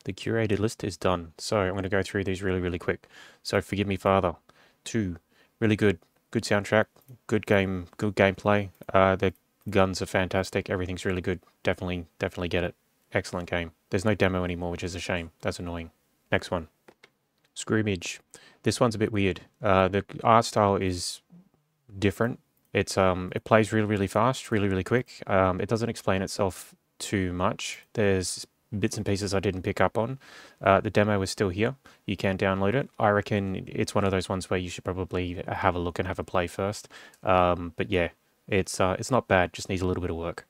The curated list is done. So I'm going to go through these really quick. So Forgive Me Father, 2, really good. Good soundtrack, good game, good gameplay. The guns are fantastic. Everything's really good. Definitely get it. Excellent game. There's no demo anymore, which is a shame. That's annoying. Next one. Scrimmage. This one's a bit weird. The art style is different. It plays really fast, really quick. It doesn't explain itself too much. There's bits and pieces I didn't pick up on. The demo is still here. You can download it. I reckon it's one of those ones where you should probably have a look and have a play first. But yeah, it's not bad. Just needs a little bit of work.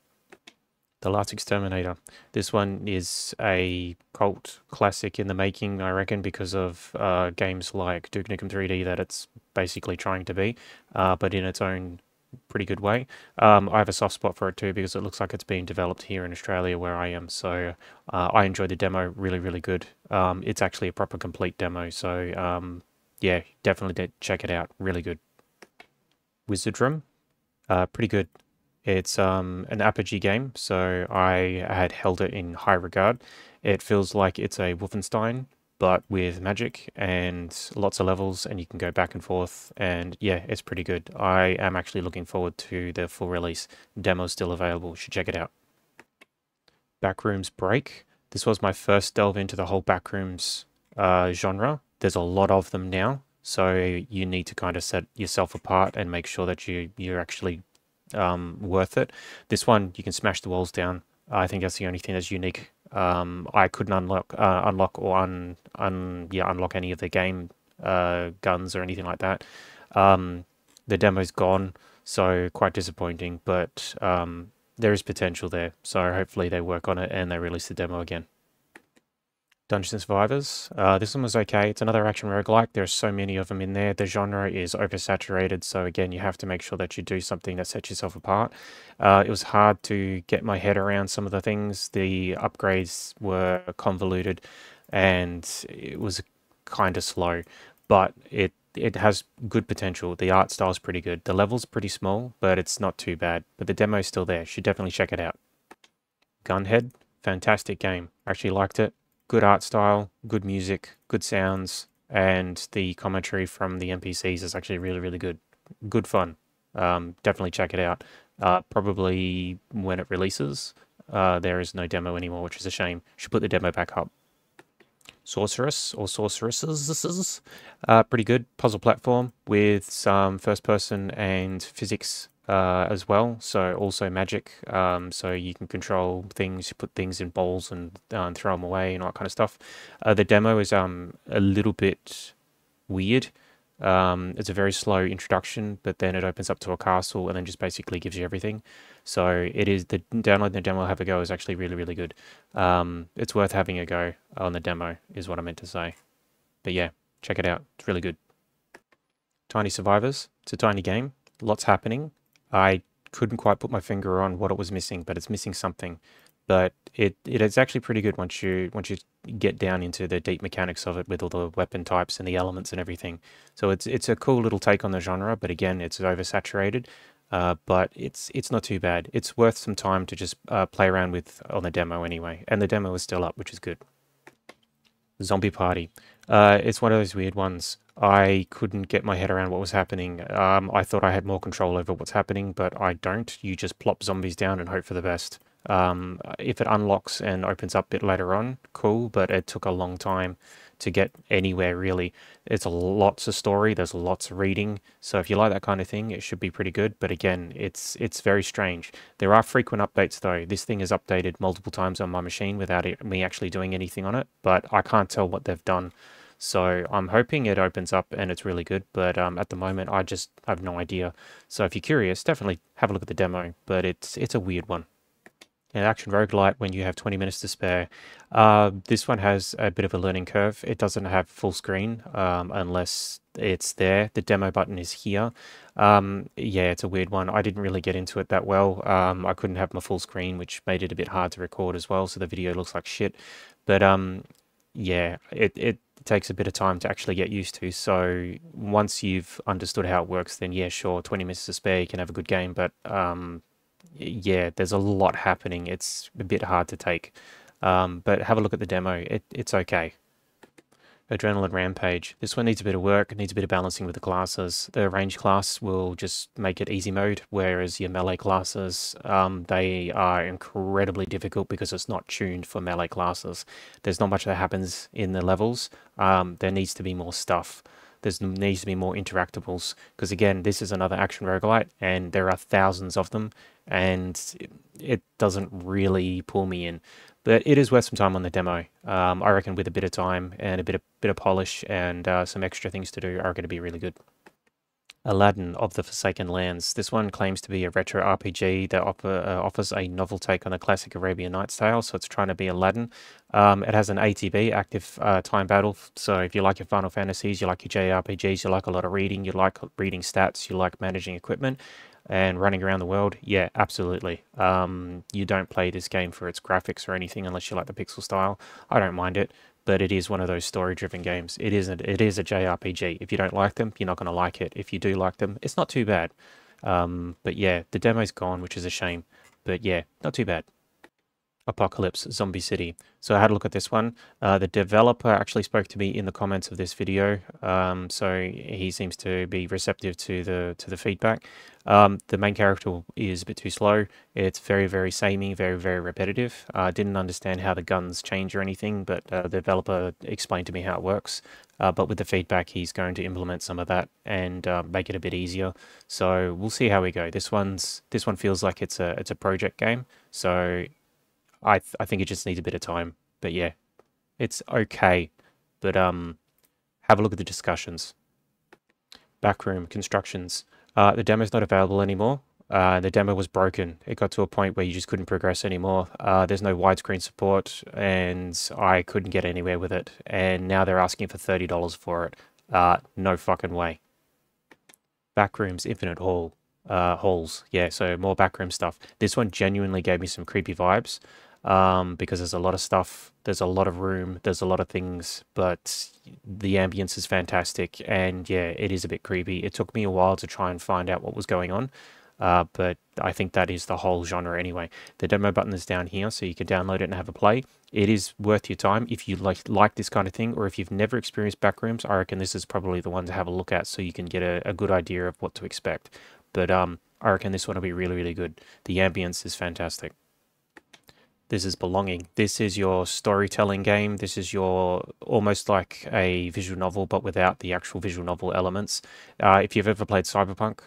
The Last Exterminator. This one is a cult classic in the making, I reckon, because of games like Duke Nukem 3D that it's basically trying to be, but in its own pretty good way. I have a soft spot for it too because it looks like it's being developed here in Australia where I am, so I enjoyed the demo, really good. It's actually a proper complete demo, so yeah, definitely check it out, really good. Wizard Room, pretty good. It's an Apogee game, so I had held it in high regard. It feels like it's a Wolfenstein, but with magic and lots of levels, and you can go back and forth. And yeah, it's pretty good. I am actually looking forward to the full release. Demo's still available. Should check it out. Backrooms Break. This was my first delve into the whole Backrooms genre. There's a lot of them now, so you need to kind of set yourself apart and make sure that you're actually worth it. This one, you can smash the walls down. I think that's the only thing that's unique. I couldn't unlock unlock any of the game guns or anything like that. The demo's gone, so quite disappointing, but there is potential there. So hopefully they work on it and they release the demo again. Dungeon Survivors. This one was okay. It's another action roguelike. There are so many of them in there. The genre is oversaturated, so again, you have to make sure that you do something that sets yourself apart. It was hard to get my head around some of the things. The upgrades were convoluted, and it was kind of slow, but it has good potential. The art style is pretty good. The level's pretty small, but it's not too bad. But the demo's still there. Should definitely check it out. Gunhead, fantastic game. Actually liked it. Good art style, good music, good sounds, and the commentary from the NPCs is actually really good. Good fun. Definitely check it out. Probably when it releases. There is no demo anymore, which is a shame. Should put the demo back up. Sorceress or Sorceresses, pretty good puzzle platform with some first person and physics as well. So also magic. So you can control things, you put things in bowls and throw them away and all that kind of stuff. The demo is a little bit weird. It's a very slow introduction, but then it opens up to a castle and then just basically gives you everything. So it is the download the demo, have a go is actually really good. It's worth having a go on the demo is what I meant to say. But yeah, check it out. It's really good. Tiny Survivors. It's a tiny game. Lots happening. I couldn't quite put my finger on what it was missing, but it's missing something. But it is actually pretty good once you get down into the deep mechanics of it with all the weapon types and the elements and everything. So it's a cool little take on the genre, but again, it's oversaturated. But it's not too bad. It's worth some time to just play around with on the demo anyway. And the demo is still up, which is good. Zombie Party. It's one of those weird ones. I couldn't get my head around what was happening. I thought I had more control over what's happening, but I don't. You just plop zombies down and hope for the best. If it unlocks and opens up a bit later on, cool, but it took a long time to get anywhere really. It's lots of story, there's lots of reading, so if you like that kind of thing, it should be pretty good, but again, it's very strange. There are frequent updates though. This thing is updated multiple times on my machine without me actually doing anything on it, but I can't tell what they've done. So I'm hoping it opens up and it's really good, but at the moment I just have no idea. So if you're curious, definitely have a look at the demo, but it's a weird one. An action roguelite when you have 20 minutes to spare. This one has a bit of a learning curve. It doesn't have full screen unless it's there. The demo button is here. Yeah, it's a weird one. I didn't really get into it that well. I couldn't have my full screen, which made it a bit hard to record as well, so the video looks like shit. But yeah, it takes a bit of time to actually get used to. So once you've understood how it works, then yeah, sure, 20 minutes to spare, you can have a good game, but yeah, there's a lot happening. It's a bit hard to take. But have a look at the demo. It's okay. Adrenaline Rampage. This one needs a bit of work, needs a bit of balancing with the classes. The range class will just make it easy mode, whereas your melee classes, they are incredibly difficult because it's not tuned for melee classes. There's not much that happens in the levels. There needs to be more stuff. There needs to be more interactables, because again, this is another action roguelite, and there are thousands of them, and it doesn't really pull me in. But it is worth some time on the demo. I reckon with a bit of time and a bit of polish and some extra things to do are going to be really good. Aladdin of the Forsaken Lands. This one claims to be a retro RPG that offers a novel take on the classic Arabian Nights tale, so it's trying to be Aladdin. It has an ATB, active time battle, so if you like your Final Fantasies, you like your JRPGs, you like a lot of reading, you like reading stats, you like managing equipment, and running around the world, yeah, absolutely. You don't play this game for its graphics or anything unless you like the pixel style. I don't mind it, but it is one of those story-driven games. It is a JRPG. If you don't like them, you're not going to like it. If you do like them, it's not too bad. But yeah, the demo's gone, which is a shame. But yeah, not too bad. Apocalypse Zombie City. So I had a look at this one. The developer actually spoke to me in the comments of this video, so he seems to be receptive to the feedback. The main character is a bit too slow. It's very samey, very repetitive. I didn't understand how the guns change or anything, but the developer explained to me how it works. But with the feedback, he's going to implement some of that and make it a bit easier. So we'll see how we go. This one feels like it's a project game, so I think it just needs a bit of time. But yeah, it's okay. But have a look at the discussions. Backroom constructions. The demo's not available anymore. The demo was broken. It got to a point where you just couldn't progress anymore. There's no widescreen support, and I couldn't get anywhere with it. And now they're asking for $30 for it. No fucking way. Backrooms Infinite Halls. Yeah, so more backroom stuff. This one genuinely gave me some creepy vibes. Because there's a lot of stuff, there's a lot of room, there's a lot of things, but the ambience is fantastic, and yeah, it is a bit creepy. It took me a while to try and find out what was going on, but I think that is the whole genre anyway. The demo button is down here, so you can download it and have a play. It is worth your time if you like this kind of thing, or if you've never experienced backrooms. I reckon this is probably the one to have a look at, so you can get a good idea of what to expect. But I reckon this one will be really good. The ambience is fantastic. This is Belonging. This is your storytelling game. This is your almost like a visual novel, but without the actual visual novel elements. If you've ever played Cyberpunk,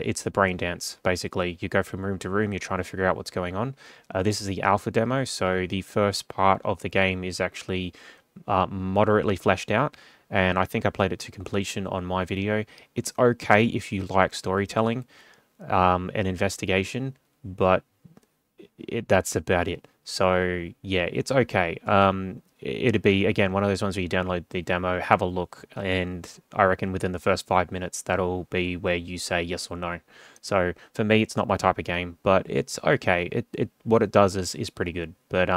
it's the brain dance, basically. You go from room to room, you're trying to figure out what's going on. This is the alpha demo, so the first part of the game is actually moderately fleshed out, and I think I played it to completion on my video. It's okay if you like storytelling and investigation, but that's about it. So yeah, it's okay. It'd be, again, one of those ones where you download the demo, have a look, and I reckon within the first 5 minutes, that'll be where you say yes or no. So for me, it's not my type of game, but it's okay. What it does is pretty good. But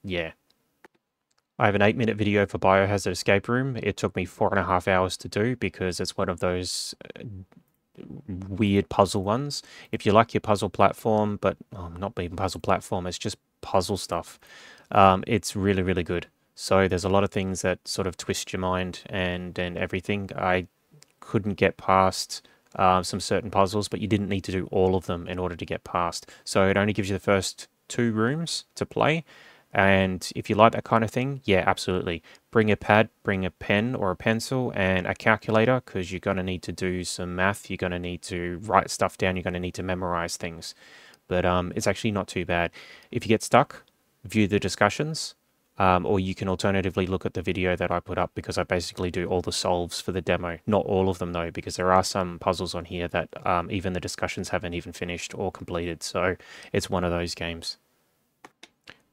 yeah. I have an 8-minute video for Biohazard Escape Room. It took me 4.5 hours to do because it's one of those weird puzzle ones. If you like your puzzle platform, but not even puzzle platform, it's just puzzle stuff, it's really good. So there's a lot of things that sort of twist your mind and everything. I couldn't get past some certain puzzles, but you didn't need to do all of them in order to get past. So it only gives you the first 2 rooms to play. And if you like that kind of thing, yeah, absolutely. Bring a pad, bring a pen or a pencil and a calculator, because you're going to need to do some math. You're going to need to write stuff down. You're going to need to memorize things. But it's actually not too bad. If you get stuck, view the discussions, or you can alternatively look at the video that I put up, because I basically do all the solves for the demo. Not all of them though, because there are some puzzles on here that even the discussions haven't even finished or completed. So it's one of those games.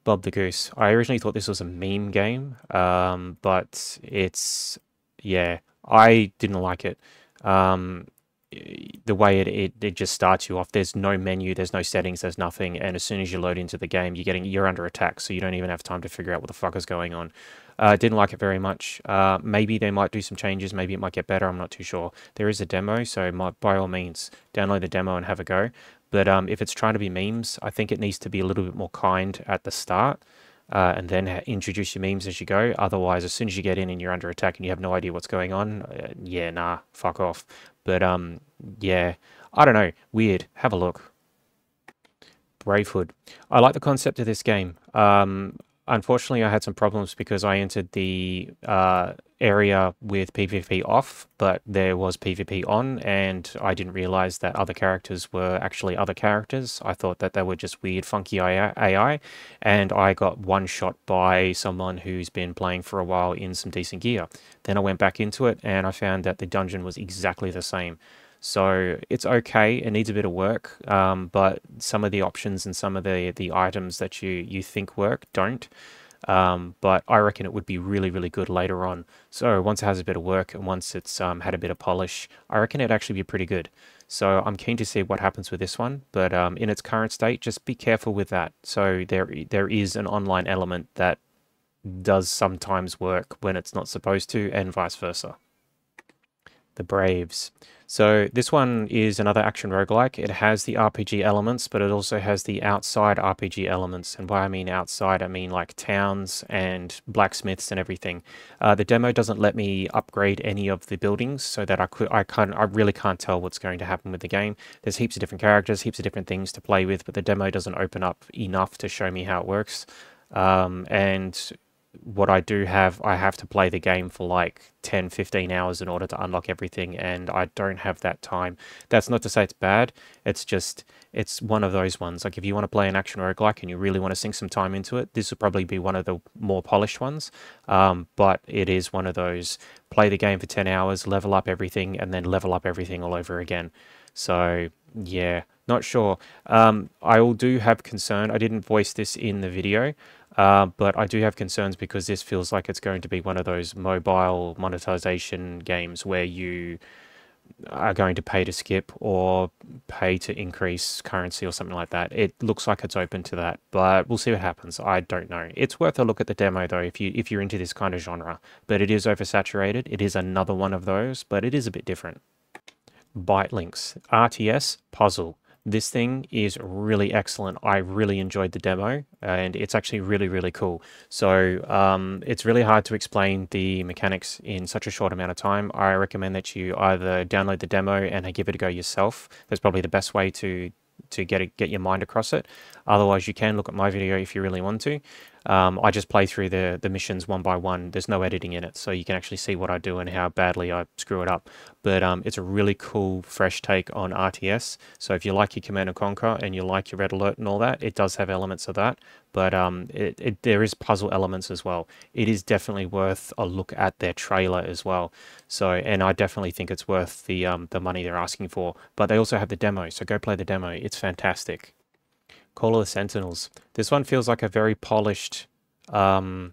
Bob the Goose. I originally thought this was a meme game, but it's, yeah, I didn't like it. The way it just starts you off, there's no menu, there's no settings, there's nothing, and as soon as you load into the game, you're under attack, so you don't even have time to figure out what the fuck is going on. Didn't like it very much. Maybe they might do some changes, maybe it might get better, I'm not too sure. There is a demo, so by all means, download the demo and have a go. But if it's trying to be memes, I think it needs to be a little bit more kind at the start. and then introduce your memes as you go. Otherwise, as soon as you get in and you're under attack and you have no idea what's going on, yeah, nah, fuck off. But yeah, I don't know, weird. Have a look. Bravehood. I like the concept of this game. Unfortunately, I had some problems because I entered the area with PvP off, but there was PvP on, and I didn't realize that other characters were actually other characters. I thought that they were just weird, funky AI, and I got one shot by someone who's been playing for a while in some decent gear. Then I went back into it, and I found that the dungeon was exactly the same. So it's okay. It needs a bit of work, but some of the options and some of the items that you think work don't. But I reckon it would be really, really good later on. So once it has a bit of work and once it's had a bit of polish, I reckon it'd actually be pretty good. So I'm keen to see what happens with this one. But in its current state, just be careful with that. So there is an online element that does sometimes work when it's not supposed to, and vice versa. The Braves. So this one is another action roguelike. It has the RPG elements, but it also has the outside RPG elements. And by I mean outside, I mean like towns and blacksmiths and everything. The demo doesn't let me upgrade any of the buildings, so that I really can't tell what's going to happen with the game. There's heaps of different characters, heaps of different things to play with, but the demo doesn't open up enough to show me how it works. And what I do have, I have to play the game for like 10, 15 hours in order to unlock everything, and I don't have that time. That's not to say it's bad, it's just, it's one of those ones. Like if you want to play an action roguelike and you really want to sink some time into it, this would probably be one of the more polished ones. But it is one of those, play the game for 10 hours, level up everything, and then level up everything all over again. So yeah, not sure. I do have concern. I didn't voice this in the video, but I do have concerns because this feels like it's going to be one of those mobile monetization games where you are going to pay to skip or pay to increase currency or something like that. It looks like it's open to that, but we'll see what happens. I don't know. It's worth a look at the demo though if you're into this kind of genre, but it is oversaturated. It is another one of those, but it is a bit different. Byte links, RTS puzzle. This thing is really excellent. I really enjoyed the demo, and it's actually really, really cool. So it's really hard to explain the mechanics in such a short amount of time. I recommend that you either download the demo and give it a go yourself. That's probably the best way to get your mind across it. Otherwise, you can look at my video if you really want to. I just play through the missions one by one. There's no editing in it, so you can actually see what I do and how badly I screw it up. But it's a really cool, fresh take on RTS. So if you like your Command & Conquer and you like your Red Alert and all that, it does have elements of that. But there is puzzle elements as well. It is definitely worth a look at their trailer as well. So, and I definitely think it's worth the money they're asking for. But they also have the demo, so go play the demo. It's fantastic. Call of the Sentinels. This one feels like a very polished, again,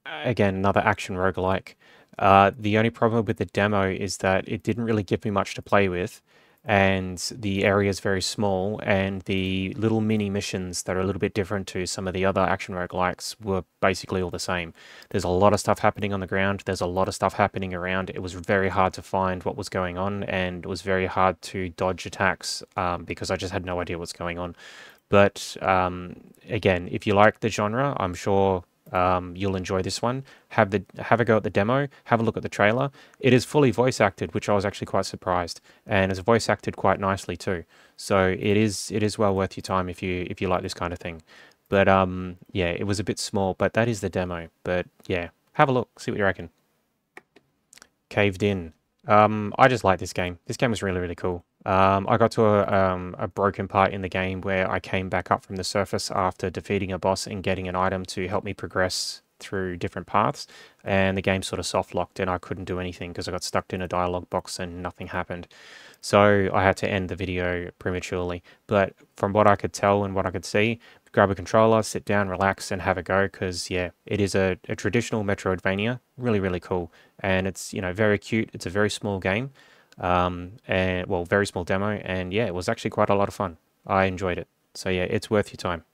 another action roguelike. The only problem with the demo is that it didn't really give me much to play with, and the area is very small, and the little mini missions that are a little bit different to some of the other action roguelikes were basically all the same. There's a lot of stuff happening on the ground, there's a lot of stuff happening around. It was very hard to find what was going on, and it was very hard to dodge attacks because I just had no idea what's going on. But again, if you like the genre, I'm sure you'll enjoy this one. Have a go at the demo, have a look at the trailer. It is fully voice acted, which I was actually quite surprised, and it's voice acted quite nicely too. So it is well worth your time if you like this kind of thing. But yeah, it was a bit small, but that is the demo. But yeah, have a look, see what you reckon. Caved In. I just like this game. This game was really, really cool. I got to a broken part in the game where I came back up from the surface after defeating a boss and getting an item to help me progress through different paths, and the game sort of soft locked and I couldn't do anything because I got stuck in a dialogue box and nothing happened. So I had to end the video prematurely. But from what I could tell and what I could see, grab a controller, sit down, relax, and have a go, because yeah, it is a traditional Metroidvania. Really, really cool. And it's, very cute. It's a very small game. And well, very small demo, and yeah, it was actually quite a lot of fun. I enjoyed it. So yeah, it's worth your time.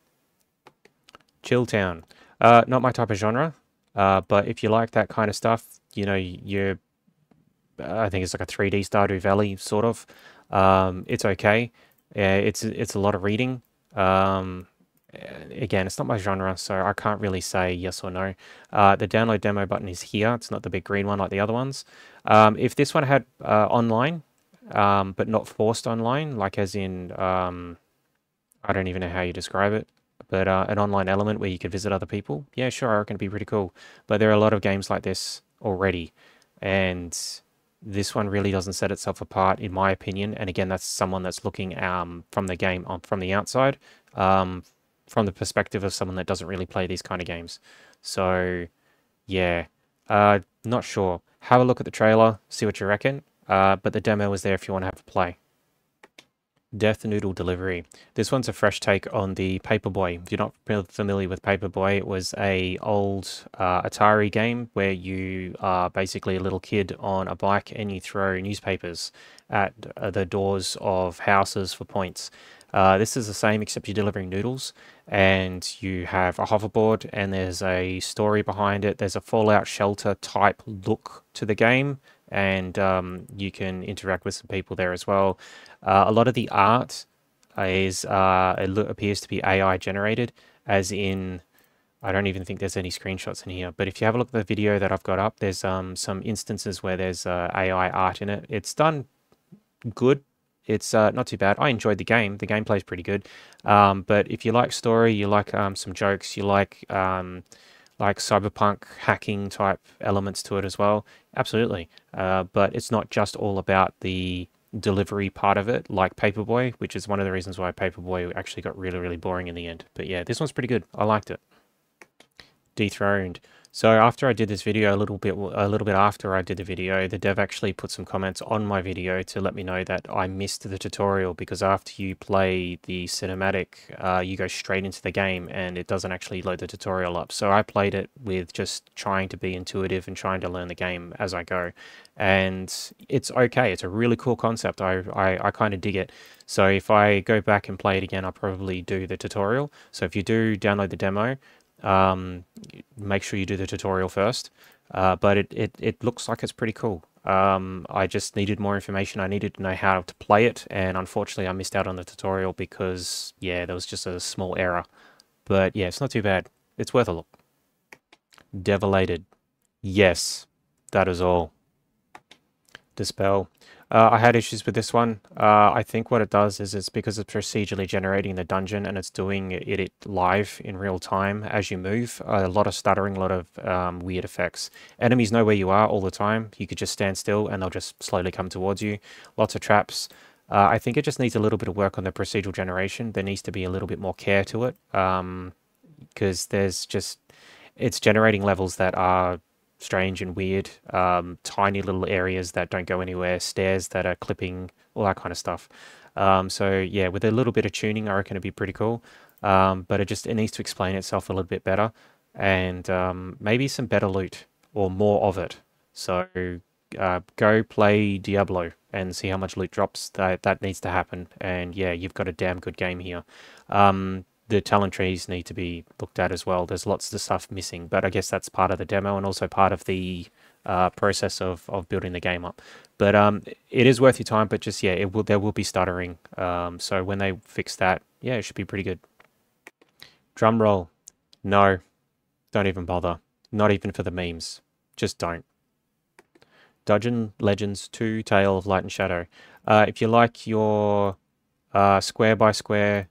Chill Town. Not my type of genre, but if you like that kind of stuff, I think it's like a 3D Stardew Valley sort of. It's okay. It's a lot of reading. Again, it's not my genre, so I can't really say yes or no. The download demo button is here. It's not the big green one like the other ones. If this one had online, but not forced online, like as in, I don't even know how you describe it, but an online element where you could visit other people, yeah, sure, I reckon it'd be pretty cool. But there are a lot of games like this already, and this one really doesn't set itself apart, in my opinion. And again, that's someone that's looking from the game from the outside. Um, from the perspective of someone that doesn't really play these kind of games. So, yeah, not sure. Have a look at the trailer, see what you reckon. But the demo is there if you want to have a play. Death Noodle Delivery. This one's a fresh take on the Paperboy. If you're not familiar with Paperboy, it was a old Atari game where you are basically a little kid on a bike and you throw newspapers at the doors of houses for points. This is the same except you're delivering noodles and you have a hoverboard and there's a story behind it. There's a Fallout Shelter type look to the game and you can interact with some people there as well. A lot of the art is appears to be AI generated, as in I don't even think there's any screenshots in here. But if you have a look at the video that I've got up, there's some instances where there's AI art in it. It's done good. It's not too bad. I enjoyed the game. The gameplay's pretty good. But if you like story, you like some jokes, you like cyberpunk hacking type elements to it as well, absolutely. But it's not just all about the delivery part of it, like Paperboy, which is one of the reasons why Paperboy actually got really, really boring in the end. But yeah, this one's pretty good. I liked it. Dethroned. So after I did this video, a little bit after I did the video, the dev actually put some comments on my video to let me know that I missed the tutorial, because after you play the cinematic, you go straight into the game and it doesn't actually load the tutorial up. So I played it with just trying to be intuitive and trying to learn the game as I go. And it's okay. It's a really cool concept. I kind of dig it. So if I go back and play it again, I'll probably do the tutorial. So if you do download the demo, make sure you do the tutorial first. But it looks like it's pretty cool. I just needed more information. I needed to know how to play it, and unfortunately I missed out on the tutorial because, yeah, there was just a small error. But yeah, it's not too bad. It's worth a look. Devilated. Yes, that is all. Dispel. I had issues with this one. I think what it does is it's because it's procedurally generating the dungeon and it's doing it live in real time as you move. A lot of stuttering, a lot of weird effects. Enemies know where you are all the time. You could just stand still and they'll just slowly come towards you. Lots of traps. I think it just needs a little bit of work on the procedural generation. There needs to be a little bit more care to it, because it's generating levels that are strange and weird, tiny little areas that don't go anywhere, stairs that are clipping, all that kind of stuff. So yeah, with a little bit of tuning, I reckon it'd be pretty cool. But it needs to explain itself a little bit better, and maybe some better loot or more of it. So go play Diablo and see how much loot drops. That needs to happen. And yeah, you've got a damn good game here. The talent trees need to be looked at as well. There's lots of stuff missing, but I guess that's part of the demo and also part of the process of building the game up. But it is worth your time, but just, yeah, there will be stuttering. So when they fix that, yeah, it should be pretty good. Drum roll. No, don't even bother. Not even for the memes. Just don't. Dungeon Legends 2 Tale of Light and Shadow. If you like your square by square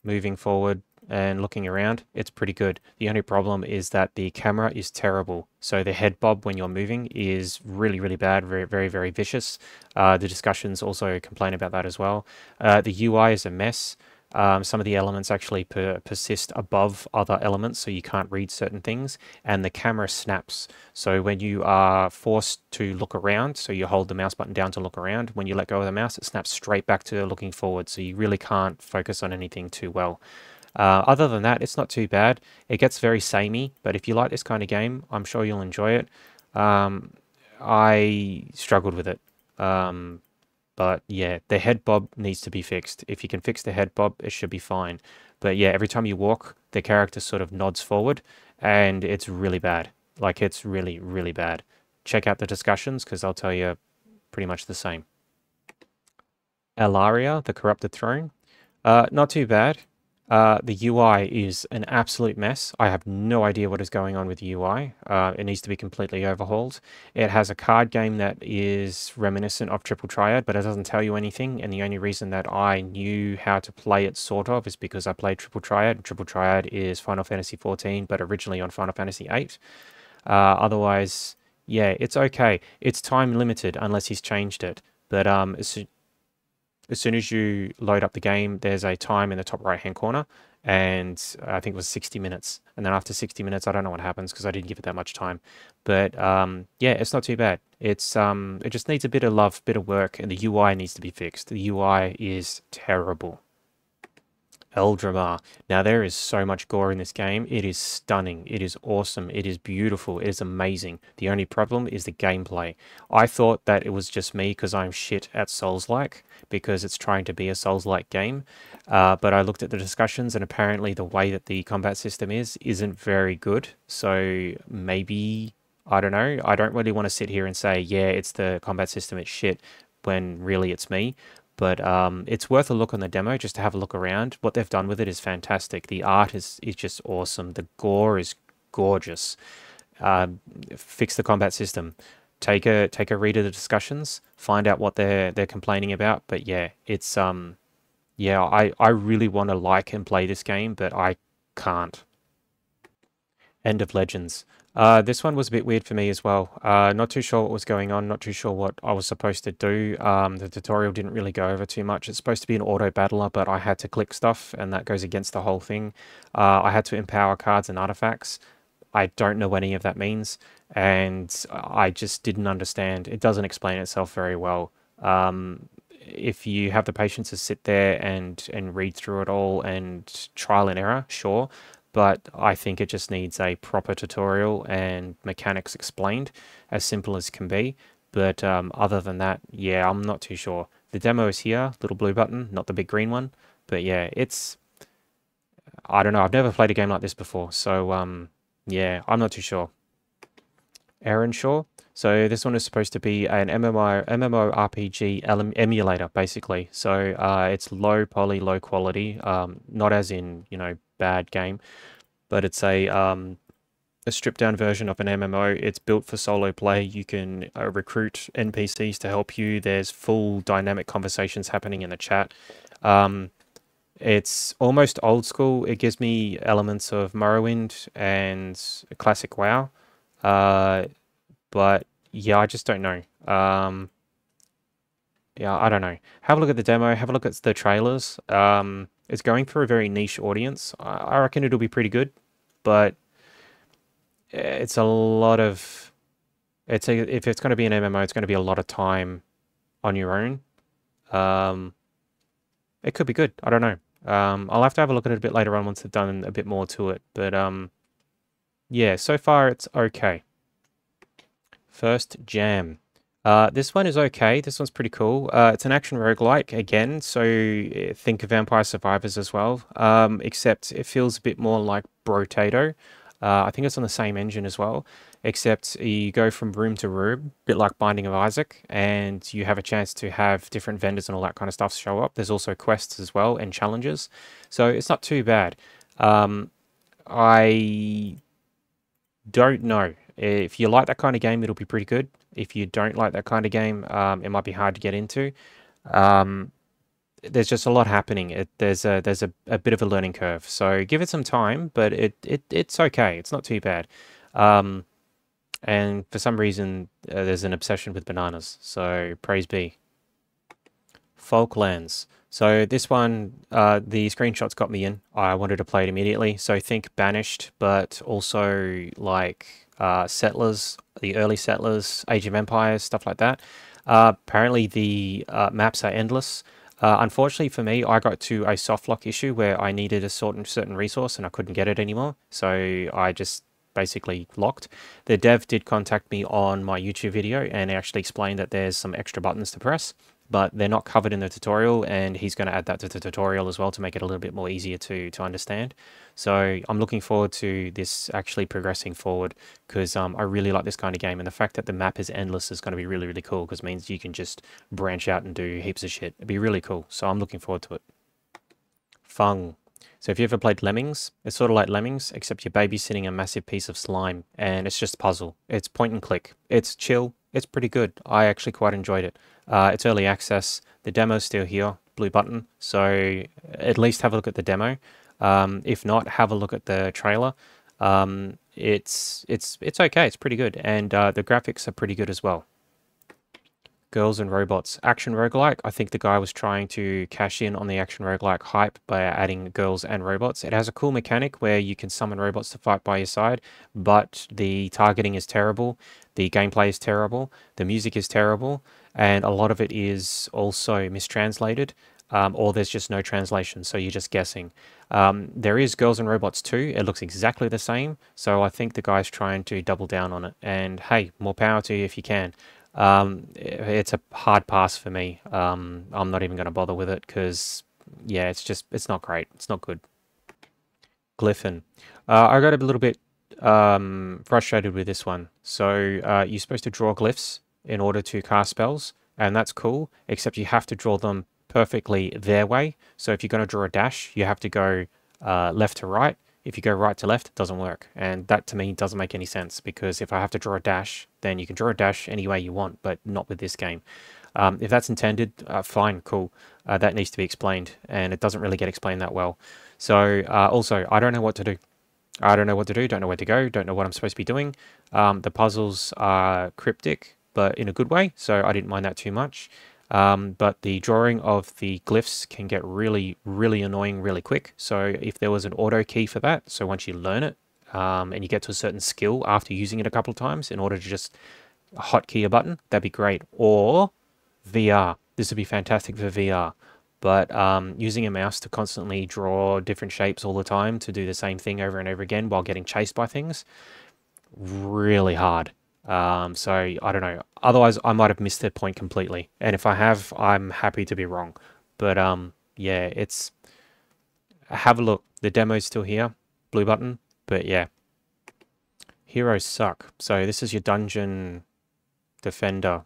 moving forward and looking around, it's pretty good. The only problem is that the camera is terrible. So the head bob when you're moving is really, really bad, very, very, very vicious. The discussions also complain about that as well. The UI is a mess. Some of the elements actually persist above other elements, so you can't read certain things, and the camera snaps. So when you are forced to look around, so you hold the mouse button down to look around, when you let go of the mouse, it snaps straight back to looking forward, so you really can't focus on anything too well. Other than that, it's not too bad. It gets very samey, but if you like this kind of game, I'm sure you'll enjoy it. I struggled with it. But yeah, the head bob needs to be fixed. If you can fix the head bob, it should be fine. But yeah, every time you walk, the character sort of nods forward, and it's really bad. Like, it's really, really bad. Check out the discussions, because I'll tell you pretty much the same. Alaria, the Corrupted Throne. Not too bad. The UI is an absolute mess. I have no idea what is going on with the UI. It needs to be completely overhauled. It has a card game that is reminiscent of Triple Triad, but it doesn't tell you anything. And the only reason that I knew how to play it sort of is because I played Triple Triad. Triple Triad is Final Fantasy 14, but originally on Final Fantasy 8. Otherwise, yeah, it's okay. It's time limited unless he's changed it. But as soon as you load up the game, there's a time in the top right hand corner, and I think it was 60 minutes. And then after 60 minutes, I don't know what happens because I didn't give it that much time. But yeah, it's not too bad. It just needs a bit of love, bit of work, and the UI needs to be fixed. The UI is terrible. Eldramar. Now, there is so much gore in this game. It is stunning. It is awesome. It is beautiful. It is amazing. The only problem is the gameplay. I thought that it was just me because I'm shit at Souls-like, because it's trying to be a Souls-like game. But I looked at the discussions, and apparently the way that the combat system isn't very good. So maybe, I don't know. I don't really want to sit here and say, yeah, it's the combat system, it's shit, when really it's me. But it's worth a look on the demo just to have a look around. What they've done with it is fantastic. The art is just awesome. The gore is gorgeous. Fix the combat system. Take a read of the discussions. Find out what they're complaining about. But yeah, it's yeah, I really want to like and play this game, but I can't. End of Legends. This one was a bit weird for me as well. Not too sure what was going on, not too sure what I was supposed to do. The tutorial didn't really go over too much. It's supposed to be an auto battler, but I had to click stuff, and that goes against the whole thing. I had to empower cards and artifacts. I don't know what any of that means, and I just didn't understand. It doesn't explain itself very well. If you have the patience to sit there and read through it all and trial and error, sure, but I think it just needs a proper tutorial and mechanics explained, as simple as can be. But other than that, yeah, I'm not too sure. The demo is here, little blue button, not the big green one. But yeah, I don't know, I've never played a game like this before, so yeah, I'm not too sure. Erenshaw. So this one is supposed to be an MMORPG emulator, basically. So it's low poly, low quality, not as in, you know, bad game, but it's a stripped down version of an MMO. It's built for solo play. You can recruit NPCs to help you. There's full dynamic conversations happening in the chat. It's almost old school. It gives me elements of Morrowind and classic WoW. But yeah, I just don't know. Yeah, I don't know. Have a look at the demo. Have a look at the trailers. It's going for a very niche audience. I reckon it'll be pretty good, but it's a lot of. If it's going to be an MMO, it's going to be a lot of time on your own. It could be good. I don't know. I'll have to have a look at it a bit later on once they've done a bit more to it. But yeah, so far it's okay. First Jam. This one is okay. This one's pretty cool. It's an action roguelike again, so think of Vampire Survivors as well, except it feels a bit more like Brotato. I think it's on the same engine as well, except you go from room to room, a bit like Binding of Isaac, and you have a chance to have different vendors and all that kind of stuff show up. There's also quests as well and challenges, so it's not too bad. I don't know. If you like that kind of game, it'll be pretty good. If you don't like that kind of game, it might be hard to get into. There's just a lot happening. There's a bit of a learning curve. So give it some time, but it's okay. It's not too bad. And for some reason, there's an obsession with bananas. So praise be. Falklands. So this one, the screenshots got me in. I wanted to play it immediately. So think Banished, but also like Settlers, the early Settlers, Age of Empires, stuff like that. Apparently the maps are endless. Unfortunately for me, I got to a soft lock issue where I needed a certain resource and I couldn't get it anymore. So I just basically locked. The dev did contact me on my YouTube video and actually explained that there's some extra buttons to press, but they're not covered in the tutorial, and he's going to add that to the tutorial as well to make it a little bit more easier to understand. So I'm looking forward to this actually progressing forward, because I really like this kind of game, and the fact that the map is endless is going to be really, really cool, because it means you can just branch out and do heaps of shit. It'd be really cool, so I'm looking forward to it. Fung. So if you ever played Lemmings, it's sort of like Lemmings, except you're babysitting a massive piece of slime, and it's just a puzzle. It's point and click. It's chill. It's pretty good. I actually quite enjoyed it. It's early access. The demo's still here, blue button. So at least have a look at the demo. If not, have a look at the trailer. It's okay. It's pretty good, and the graphics are pretty good as well. Girls and robots. Action roguelike. I think the guy was trying to cash in on the action roguelike hype by adding girls and robots. It has a cool mechanic where you can summon robots to fight by your side, but the targeting is terrible, the gameplay is terrible, the music is terrible, and a lot of it is also mistranslated, or there's just no translation, so you're just guessing. There is Girls and Robots 2. It looks exactly the same, so I think the guy's trying to double down on it, and hey, more power to you if you can. It's a hard pass for me. I'm not even going to bother with it because, yeah, it's not great. It's not good. Glyphon. I got a little bit frustrated with this one. So you're supposed to draw glyphs in order to cast spells, and that's cool, except you have to draw them perfectly their way. So if you're going to draw a dash, you have to go left to right. If you go right to left, it doesn't work. And that to me doesn't make any sense, because if I have to draw a dash, then you can draw a dash any way you want, but not with this game. If that's intended, fine, cool. That needs to be explained, and it doesn't really get explained that well. So also, I don't know what to do. I don't know what to do, don't know where to go, don't know what I'm supposed to be doing. The puzzles are cryptic, but in a good way, so I didn't mind that too much. But the drawing of the glyphs can get really, really annoying really quick. So if there was an auto key for that, so once you learn it, and you get to a certain skill after using it a couple of times in order to just hotkey a button, that'd be great. Or VR. This would be fantastic for VR. But using a mouse to constantly draw different shapes all the time to do the same thing over and over again while getting chased by things, really hard. So I don't know. Otherwise, I might have missed that point completely. And if I have, I'm happy to be wrong. But yeah, it's have a look. The demo's still here, blue button. But yeah, heroes suck. So this is your dungeon defender,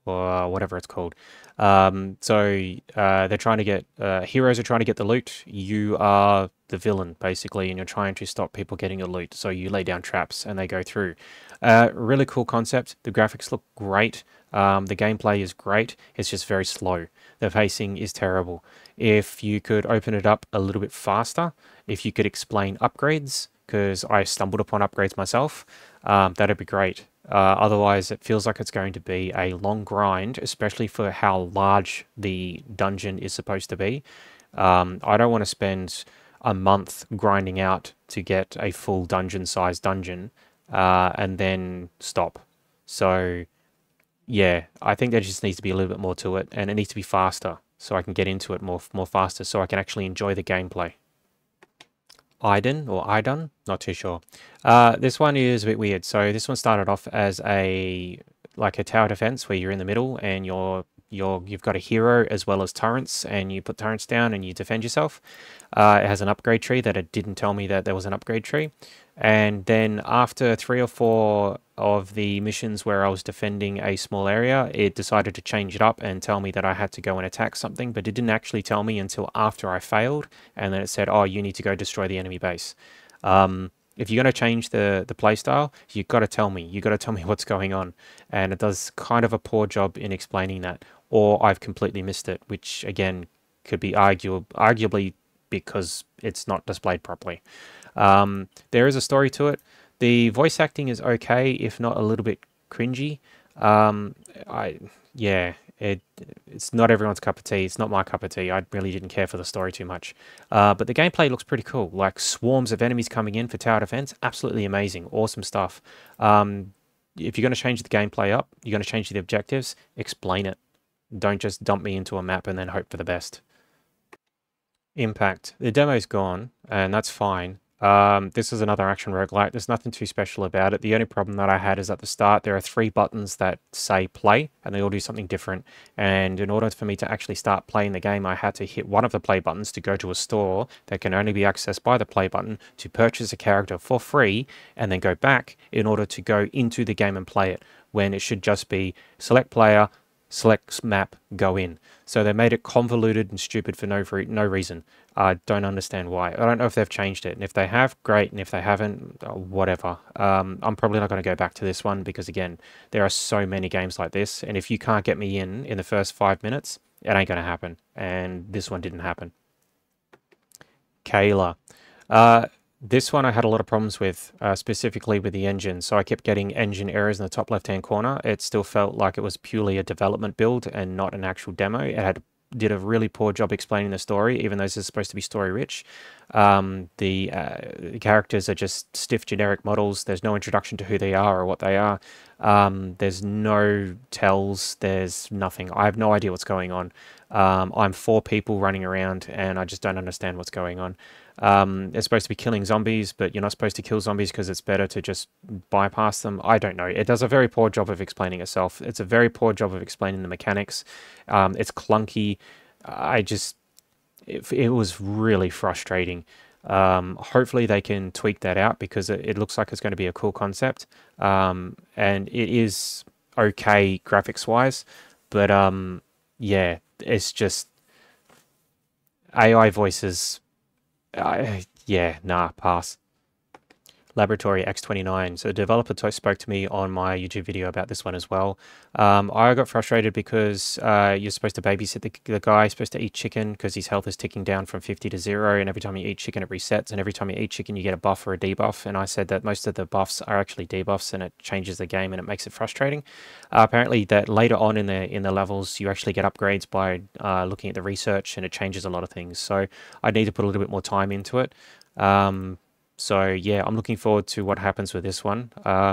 or whatever it's called. They're trying to get heroes are trying to get the loot. You are the villain basically, and you're trying to stop people getting the loot. So you lay down traps and they go through. Really cool concept. The graphics look great. The gameplay is great. It's just very slow. The pacing is terrible. If you could open it up a little bit faster, if you could explain upgrades, because I stumbled upon upgrades myself, that'd be great. Otherwise, it feels like it's going to be a long grind, especially for how large the dungeon is supposed to be. I don't want to spend a month grinding out to get a full dungeon-sized dungeon and then stop. So, yeah, I think there just needs to be a little bit more to it, and it needs to be faster so I can get into it more faster, so I can actually enjoy the gameplay. Idun, not too sure. This one is a bit weird. So this one started off as like a tower defense where you're in the middle and you've got a hero as well as turrets, and you put turrets down and you defend yourself. It has an upgrade tree that it didn't tell me that there was an upgrade tree. And then after 3 or 4 of the missions where I was defending a small area, it decided to change it up and tell me that I had to go and attack something, but it didn't actually tell me until after I failed, and then it said, oh, you need to go destroy the enemy base. If you're going to change the playstyle, you've got to tell me. You've got to tell me what's going on. And it does kind of a poor job in explaining that, or I've completely missed it, which again could be arguably because it's not displayed properly. There is a story to it. The voice acting is okay, if not a little bit cringy. It's not everyone's cup of tea. It's not my cup of tea. I really didn't care for the story too much. But the gameplay looks pretty cool. Like swarms of enemies coming in for tower defense. Absolutely amazing. Awesome stuff. If you're going to change the gameplay up, you're going to change the objectives, explain it. Don't just dump me into a map and then hope for the best. Impact. The demo's gone, and that's fine. This is another action roguelite. There's nothing too special about it. The only problem that I had is at the start, there are 3 buttons that say play, and they all do something different. And in order for me to actually start playing the game, I had to hit one of the play buttons to go to a store that can only be accessed by the play button to purchase a character for free, and then go back in order to go into the game and play it, when it should just be select player, select map, go in. So they made it convoluted and stupid for no reason. I don't understand why. I don't know if they've changed it. And if they have, great. And if they haven't, whatever. I'm probably not going to go back to this one because, again, there are so many games like this. And if you can't get me in the first 5 minutes, it ain't going to happen. And this one didn't happen. Kayla. This one I had a lot of problems with, specifically with the engine. So I kept getting engine errors in the top left-hand corner. It still felt like it was purely a development build and not an actual demo. It did a really poor job explaining the story, even though this is supposed to be story-rich. The characters are just stiff generic models. There's no introduction to who they are or what they are. There's no tells. There's nothing. I have no idea what's going on. I'm 4 people running around and I just don't understand what's going on. They're supposed to be killing zombies, but you're not supposed to kill zombies because it's better to just bypass them. I don't know. It does a very poor job of explaining itself. It's a very poor job of explaining the mechanics. It's clunky. It was really frustrating. Hopefully they can tweak that out because it looks like it's going to be a cool concept. And it is okay graphics-wise, but yeah, it's just AI voices. Yeah, nah, pass. Laboratory X29. So the developer spoke to me on my YouTube video about this one as well. I got frustrated because you're supposed to babysit the guy, supposed to eat chicken because his health is ticking down from 50 to 0, and every time you eat chicken it resets, and every time you eat chicken you get a buff or a debuff, and I said that most of the buffs are actually debuffs and it changes the game and it makes it frustrating. Apparently that later on in the levels you actually get upgrades by looking at the research, and it changes a lot of things, so I need to put a little bit more time into it. So yeah, I'm looking forward to what happens with this one,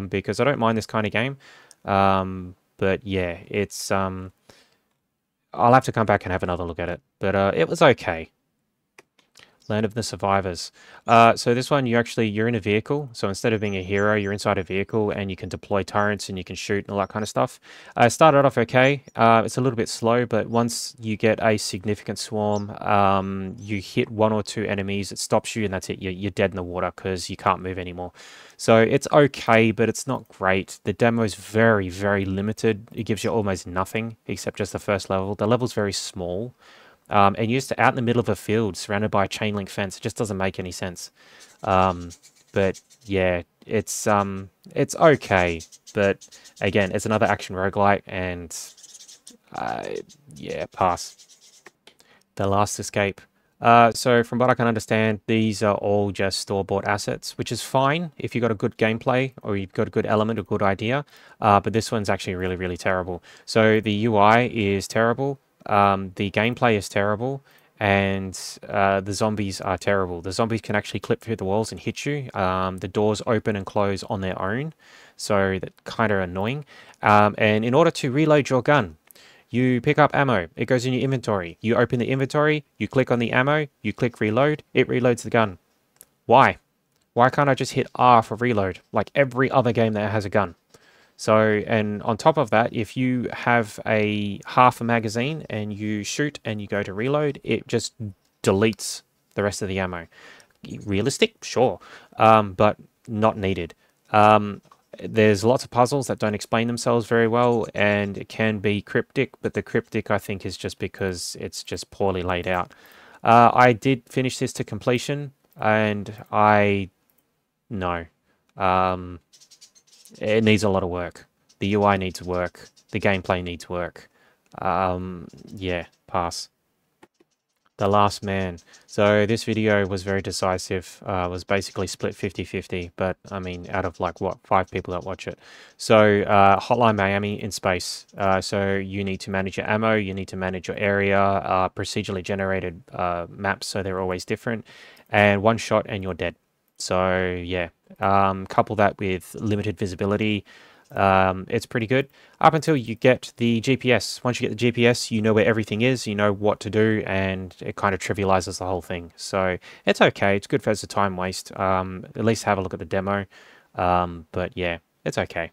because I don't mind this kind of game. But yeah, it's I'll have to come back and have another look at it. But it was okay. Land of the Survivors. So this one, you're in a vehicle. So instead of being a hero, you're inside a vehicle and you can deploy turrets and you can shoot and all that kind of stuff. It started off okay. It's a little bit slow, but once you get a significant swarm, you hit 1 or 2 enemies, it stops you and that's it. You're dead in the water because you can't move anymore. So it's okay, but it's not great. The demo is very, very limited. It gives you almost nothing except just the first level. The level's very small. And you're just out in the middle of a field surrounded by a chain link fence. It just doesn't make any sense. But yeah, it's okay. But again, it's another action roguelite, and yeah, pass. The Last Escape. So from what I can understand, these are all just store-bought assets, which is fine if you've got a good gameplay or you've got a good element, a good idea. But this one's actually really, really terrible. So the UI is terrible. The gameplay is terrible, and the zombies are terrible. The zombies can actually clip through the walls and hit you. The doors open and close on their own, so that's kind of annoying. And in order to reload your gun, you pick up ammo. It goes in your inventory. You open the inventory, you click on the ammo, you click reload, it reloads the gun. Why? Why can't I just hit R for reload, like every other game that has a gun? So, and on top of that, if you have half a magazine and you shoot and you go to reload, it just deletes the rest of the ammo. Realistic? Sure. But not needed. There's lots of puzzles that don't explain themselves very well, and it can be cryptic, but the cryptic, I think, is just because it's just poorly laid out. I did finish this to completion, and no. It needs a lot of work. The UI needs work. The gameplay needs work. Yeah, pass. The Last Man. So this video was very decisive. Was basically split 50-50, but I mean, out of like, what, 5 people that watch it. So Hotline Miami in space. So you need to manage your ammo, you need to manage your area, procedurally generated maps, so they're always different, and one shot and you're dead. So yeah, couple that with limited visibility, it's pretty good up until you get the GPS. Once you get the GPS, you know where everything is, you know what to do, and it kind of trivializes the whole thing. So it's okay. It's good as a time waste. At least have a look at the demo. But yeah, it's okay.